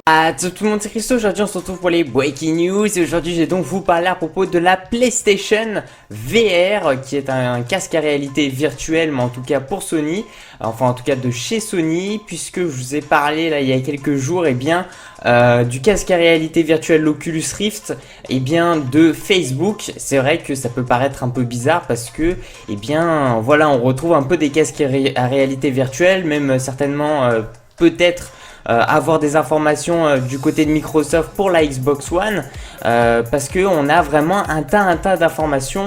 Ah, tout le monde, c'est Christo. Aujourd'hui, on se retrouve pour les Breaking News. Et aujourd'hui, je vais donc vous parler à propos de la PlayStation VR, qui est un casque à réalité virtuelle, mais en tout cas pour Sony. Enfin, en tout cas de chez Sony, puisque je vous ai parlé là il y a quelques jours, du casque à réalité virtuelle l'Oculus Rift, de Facebook. C'est vrai que ça peut paraître un peu bizarre parce que, voilà, on retrouve un peu des casques à réalité virtuelle, même certainement peut-être avoir des informations du côté de Microsoft pour la Xbox One, parce que on a vraiment un tas d'informations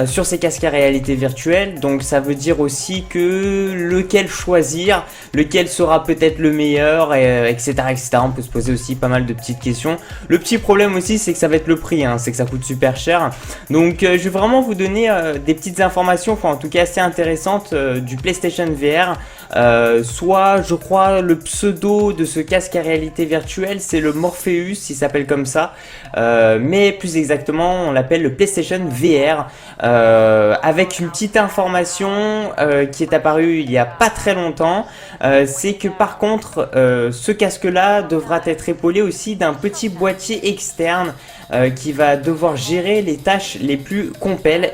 sur ces casques à réalité virtuelle. Donc ça veut dire aussi que lequel choisir, lequel sera peut-être le meilleur, etc., etc. On peut se poser aussi pas mal de petites questions. Le petit problème aussi, c'est que ça va être le prix, c'est que ça coûte super cher. Donc je vais vraiment vous donner des petites informations, enfin en tout cas assez intéressantes, du PlayStation VR. Soit je crois le pseudo de ce casque à réalité virtuelle, c'est le Morpheus, il s'appelle comme ça, mais plus exactement on l'appelle le PlayStation VR, avec une petite information qui est apparue il y a pas très longtemps. C'est que par contre ce casque là devra être épaulé aussi d'un petit boîtier externe qui va devoir gérer les tâches les plus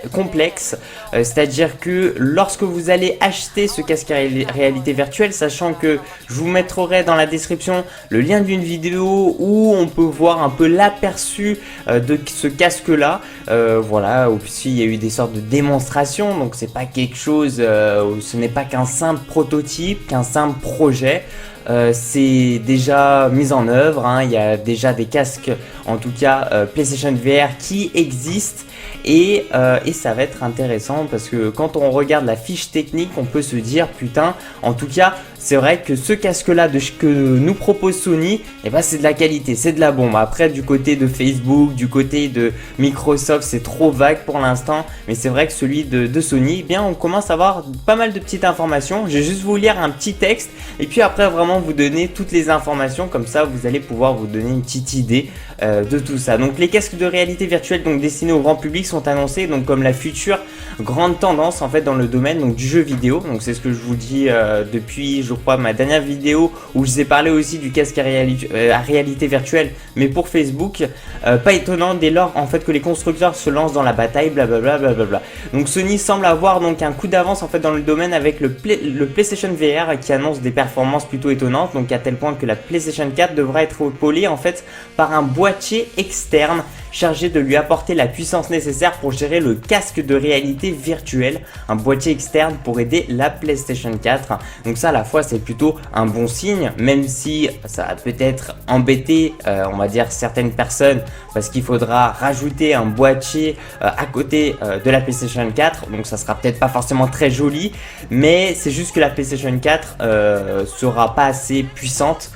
complexes. C'est-à-dire que lorsque vous allez acheter ce casque à réalité virtuelle, sachant que je vous mettrai dans la description le lien d'une vidéo où on peut voir un peu l'aperçu de ce casque là, voilà, aussi il y a eu des sortes de démonstrations, donc c'est pas quelque chose, ce n'est pas qu'un simple prototype, qu'un simple projet. C'est déjà mis en œuvre, il y a déjà des casques, en tout cas PlayStation VR qui existent, et ça va être intéressant parce que quand on regarde la fiche technique, on peut se dire putain, en tout cas c'est vrai que ce casque là que nous propose Sony, c'est de la qualité, c'est de la bombe. Après du côté de Facebook, du côté de Microsoft, c'est trop vague pour l'instant, mais c'est vrai que celui de Sony, on commence à avoir pas mal de petites informations. Je vais juste vous lire un petit texte et puis après vraiment vous donner toutes les informations, comme ça vous allez pouvoir vous donner une petite idée de tout ça. Donc les casques de réalité virtuelle donc destinés au grand public sont annoncés donc comme la future grande tendance en fait dans le domaine donc du jeu vidéo. Donc c'est ce que je vous dis depuis je crois ma dernière vidéo où je vous ai parlé aussi du casque à réalité virtuelle, mais pour Facebook. Pas étonnant dès lors en fait que les constructeurs se lancent dans la bataille, blablabla. Donc Sony semble avoir donc un coup d'avance en fait dans le domaine avec le PlayStation VR qui annonce des performances plutôt étonnantes, donc à tel point que la PlayStation 4 devra être épaulée en fait par un boîtier externe chargé de lui apporter la puissance nécessaire pour gérer le casque de réalité virtuelle, un boîtier externe pour aider la PlayStation 4. Donc ça à la fois c'est plutôt un bon signe, même si ça va peut-être embêter on va dire certaines personnes, parce qu'il faudra rajouter un boîtier à côté de la PlayStation 4, donc ça sera peut-être pas forcément très joli, mais c'est juste que la PlayStation 4 sera pas assez puissante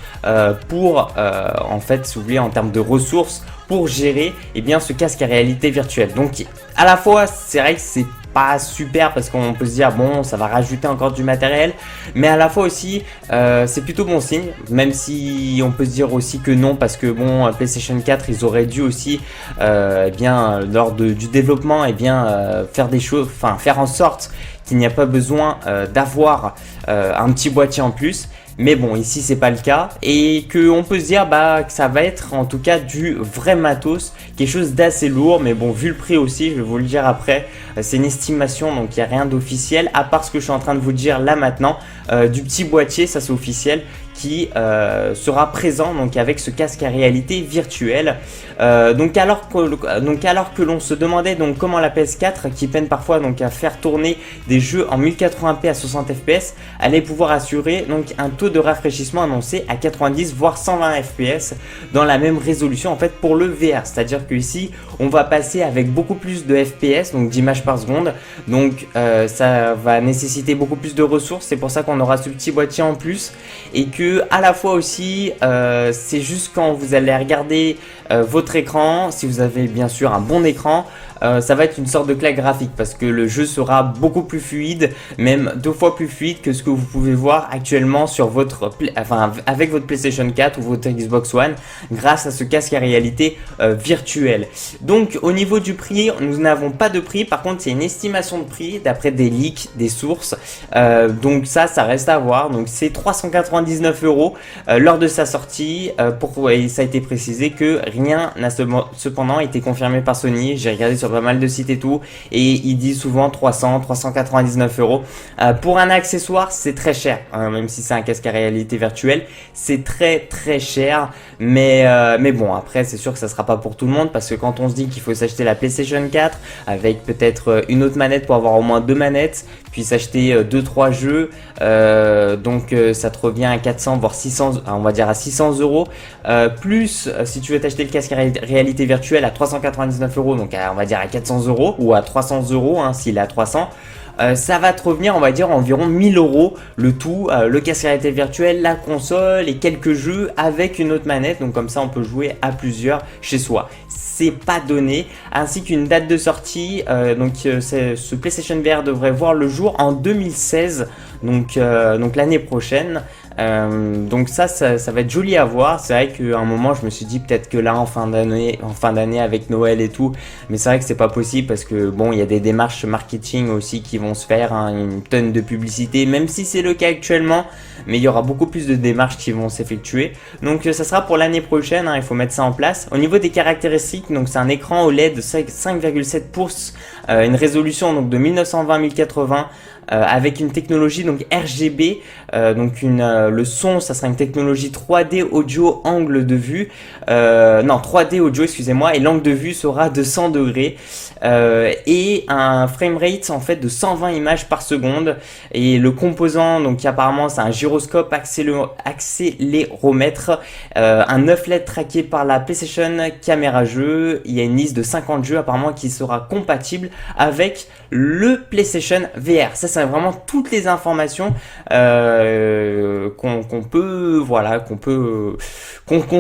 pour en fait, si vous voulez, en termes de ressources, pour gérer ce casque à réalité virtuelle. Donc à la fois c'est vrai que c'est pas super parce qu'on peut se dire bon ça va rajouter encore du matériel, mais à la fois aussi c'est plutôt bon signe, même si on peut se dire aussi que non, parce que bon PlayStation 4 ils auraient dû aussi lors du développement faire des choses, enfin faire en sorte qu'il n'y a pas besoin d'avoir un petit boîtier en plus. Mais bon, ici c'est pas le cas, et que on peut se dire que ça va être en tout cas du vrai matos, quelque chose d'assez lourd. Mais bon, vu le prix aussi, je vais vous le dire après, c'est une estimation, donc il n'y a rien d'officiel à part ce que je suis en train de vous dire là maintenant, du petit boîtier, ça c'est officiel, qui sera présent donc avec ce casque à réalité virtuelle. Donc alors que l'on se demandait donc comment la PS4, qui peine parfois donc à faire tourner des jeux en 1080p à 60 fps, allait pouvoir assurer donc un taux de rafraîchissement annoncé à 90 voire 120 fps dans la même résolution en fait pour le VR. C'est-à-dire que ici on va passer avec beaucoup plus de fps, donc d'images par seconde, donc ça va nécessiter beaucoup plus de ressources. C'est pour ça qu'on aura ce petit boîtier en plus, et que à la fois aussi c'est juste quand vous allez regarder votre écran, si vous avez bien sûr un bon écran, ça va être une sorte de claque graphique parce que le jeu sera beaucoup plus fluide, même 2 fois plus fluide que ce que vous pouvez voir actuellement sur avec votre PlayStation 4 ou votre Xbox One grâce à ce casque à réalité virtuelle. Donc au niveau du prix, nous n'avons pas de prix, par contre c'est une estimation de prix d'après des leaks, des sources, donc ça reste à voir. Donc c'est 399 € lors de sa sortie, et ça a été précisé que rien n'a cependant été confirmé par Sony. J'ai regardé sur pas mal de sites et tout, et ils disent souvent 399 €. Pour un accessoire, c'est très cher, hein, même si c'est un casque à réalité virtuelle, c'est très cher. Mais bon, après c'est sûr que ça sera pas pour tout le monde, parce que quand on se dit qu'il faut s'acheter la PlayStation 4 avec peut-être une autre manette pour avoir au moins 2 manettes, puis s'acheter 2-3 jeux, donc ça te revient à 400 voire 600, on va dire à 600 €, plus si tu veux t'acheter le casque à réalité virtuelle à 399 €, donc on va dire à 400 € ou à 300 € hein, s'il est à 300. Ça va te revenir, on va dire, environ 1000 € le tout, le casque à réalité virtuelle, la console et quelques jeux avec une autre manette. Donc comme ça, on peut jouer à plusieurs chez soi. C'est pas donné, ainsi qu'une date de sortie. Ce PlayStation VR devrait voir le jour en 2016, donc l'année prochaine. Donc ça va être joli à voir. C'est vrai qu'à un moment je me suis dit peut-être que là en fin d'année avec Noël et tout, mais c'est vrai que c'est pas possible parce que bon, il y a des démarches marketing aussi qui vont se faire, hein, une tonne de publicité, même si c'est le cas actuellement, mais il y aura beaucoup plus de démarches qui vont s'effectuer. Donc ça sera pour l'année prochaine, hein, il faut mettre ça en place. Au niveau des caractéristiques, donc c'est un écran OLED de 5,7 pouces, une résolution donc de 1920-1080, avec une technologie donc RGB, le son, ça sera une technologie 3D audio angle de vue, 3D audio excusez-moi, et l'angle de vue sera de 100 degrés, et un framerate en fait de 120 images par seconde. Et le composant, donc apparemment c'est un gyroscope accéléromètre, un 9 LED traqué par la PlayStation Caméra Jeu. Il y a une liste de 50 jeux apparemment qui sera compatible avec le PlayStation VR. Ça c'est vraiment toutes les informations qu'on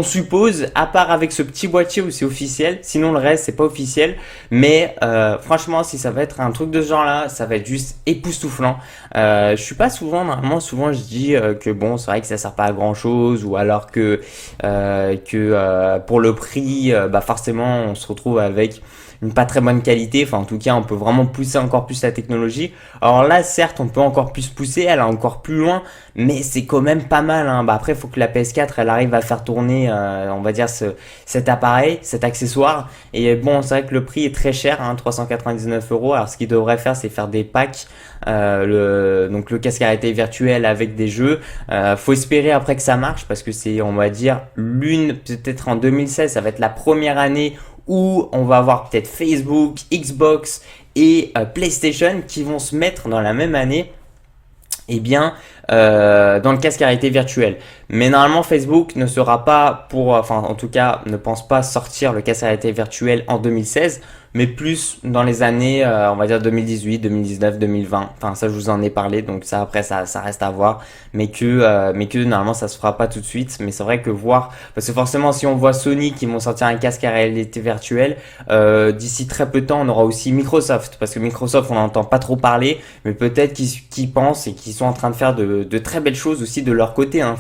suppose, à part avec ce petit boîtier où c'est officiel. Sinon le reste c'est pas officiel, mais franchement si ça va être un truc de ce genre là, ça va être juste époustouflant. Je suis pas souvent je dis que bon, c'est vrai que ça sert pas à grand chose, ou alors que pour le prix forcément on se retrouve avec une pas très bonne qualité. Enfin en tout cas on peut vraiment pousser encore plus la technologie. Alors là certes on peut encore plus pousser, elle est encore plus loin, mais c'est quand même pas mal, hein. Après il faut que la PS4 elle arrive à faire tourner on va dire cet appareil, cet accessoire. Et bon c'est vrai que le prix est très cher, hein, 399 €. Alors ce qu'il devrait faire c'est faire des packs, donc le casque à réalité virtuelle avec des jeux. Faut espérer après que ça marche, parce que c'est, on va dire, peut-être en 2016 ça va être la première année où on va avoir peut-être Facebook, Xbox et PlayStation qui vont se mettre dans la même année, dans le casque à réalité virtuelle. Mais normalement Facebook ne sera pas en tout cas ne pense pas sortir le casque à réalité virtuelle en 2016, mais plus dans les années on va dire 2018, 2019, 2020. Enfin ça je vous en ai parlé, donc ça après ça reste à voir, mais que normalement ça se fera pas tout de suite. Mais c'est vrai que parce que forcément si on voit Sony qui vont sortir un casque à réalité virtuelle, d'ici très peu de temps on aura aussi Microsoft, parce que Microsoft on n'entend pas trop parler, mais peut-être qu'ils pensent et qu'ils sont en train de faire de très belles choses aussi de leur côté, hein.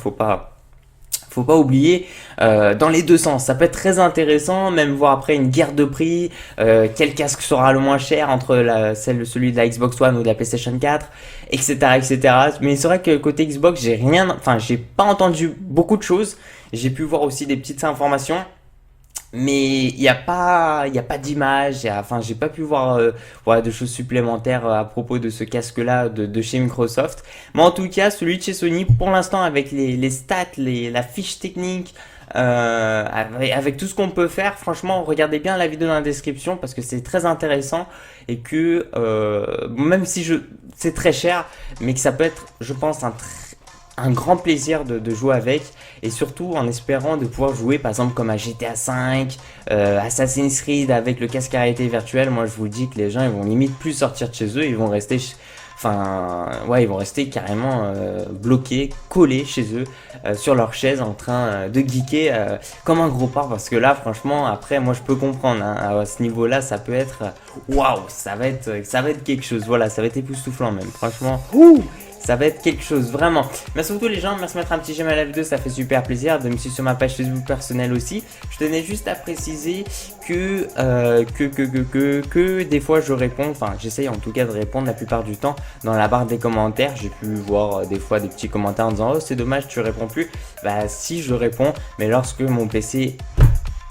Faut pas oublier, dans les deux sens, ça peut être très intéressant, même voir après une guerre de prix, quel casque sera le moins cher entre celui de la Xbox One ou de la PlayStation 4, etc., etc. Mais c'est vrai que côté Xbox, j'ai pas entendu beaucoup de choses. J'ai pu voir aussi des petites informations, mais il y a pas d'image, j'ai pas pu voir de choses supplémentaires à propos de ce casque là de chez Microsoft. Mais en tout cas celui de chez Sony pour l'instant, avec les stats, la fiche technique, avec tout ce qu'on peut faire, franchement regardez bien la vidéo dans la description, parce que c'est très intéressant, et que même si c'est très cher, mais que ça peut être, je pense, un grand plaisir de jouer avec, et surtout en espérant de pouvoir jouer par exemple comme à GTA 5, Assassin's Creed avec le casque à réalité virtuelle. Moi je vous dis que les gens ils vont limite plus sortir de chez eux, ils vont rester enfin, ouais, ils vont rester carrément bloqués, collés chez eux, sur leur chaise, en train de geeker comme un gros porc. Parce que là, franchement, après, moi, je peux comprendre. Hein, à ce niveau-là, ça peut être, waouh, ça va être quelque chose. Voilà, ça va être époustouflant même. Franchement, ouh. Ça va être quelque chose, vraiment. Merci beaucoup les gens, merci de mettre un petit j'aime à la vidéo, ça fait super plaisir. De me suivre sur ma page Facebook personnelle aussi. Je tenais juste à préciser que des fois je réponds, enfin j'essaye en tout cas de répondre la plupart du temps dans la barre des commentaires. J'ai pu voir des fois des petits commentaires en disant oh c'est dommage tu réponds plus. Bah si je réponds, mais lorsque mon PC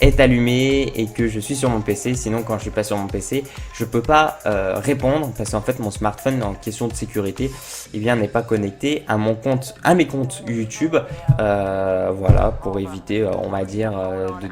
est allumé et que je suis sur mon PC. Sinon quand je suis pas sur mon PC je peux pas répondre parce qu'en fait mon smartphone en question de sécurité eh bien n'est pas connecté à mon compte, à mes comptes YouTube, voilà, pour éviter on va dire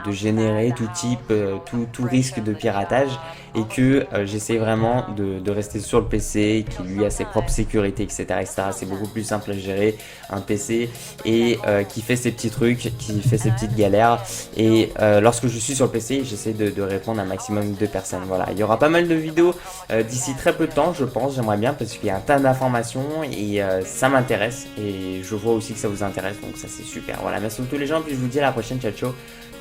de générer tout type tout risque de piratage et que j'essaie vraiment de rester sur le PC qui lui a ses propres sécurités etc. C'est beaucoup plus simple à gérer un PC et qui fait ses petits trucs, qui fait ses petites galères et lorsque je suis sur le PC, j'essaie de répondre à un maximum de personnes. Voilà, il y aura pas mal de vidéos d'ici très peu de temps, je pense. J'aimerais bien parce qu'il y a un tas d'informations et ça m'intéresse. Et je vois aussi que ça vous intéresse, donc ça c'est super. Voilà, merci à tous les gens, puis je vous dis à la prochaine. Ciao, ciao.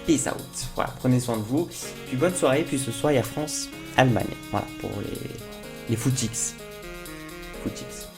Peace out. Voilà, prenez soin de vous. Puis bonne soirée. Puis ce soir, il y a France-Allemagne. Voilà, pour les footix. Footix.